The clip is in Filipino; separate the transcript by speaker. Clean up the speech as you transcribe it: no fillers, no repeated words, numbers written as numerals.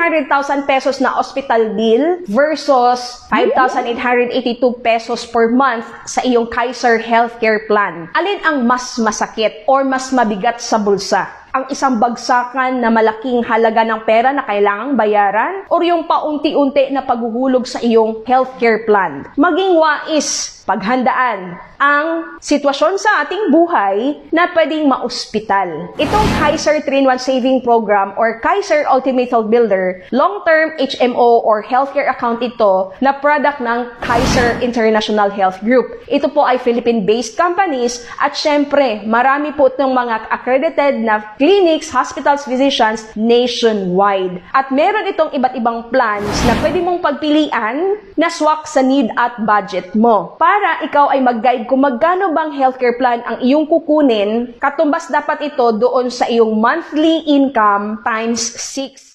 Speaker 1: 700,000 pesos na hospital bill versus 5,882 pesos per month sa iyong Kaiser Healthcare Plan. Alin ang mas masakit or mas mabigat sa bulsa? Ang isang bagsakan na malaking halaga ng pera na kailangang bayaran o yung paunti-unti na paghuhulog sa iyong healthcare plan? Maging wais, paghandaan ang sitwasyon sa ating buhay na pwedeng maospital. Itong Kaiser 3-in-1 Saving Program or Kaiser Ultimate Health Builder, long-term HMO or healthcare account ito na product ng Kaiser International Health Group. Ito po ay Philippine-based companies at syempre, marami po itong mga accredited na clinics, hospitals, physicians nationwide. At meron itong iba't ibang plans na pwede mong pagpilian na swak sa need at budget mo. Para ikaw ay mag-guide kung magkano bang healthcare plan ang iyong kukunin, katumbas dapat ito doon sa iyong monthly income times 6.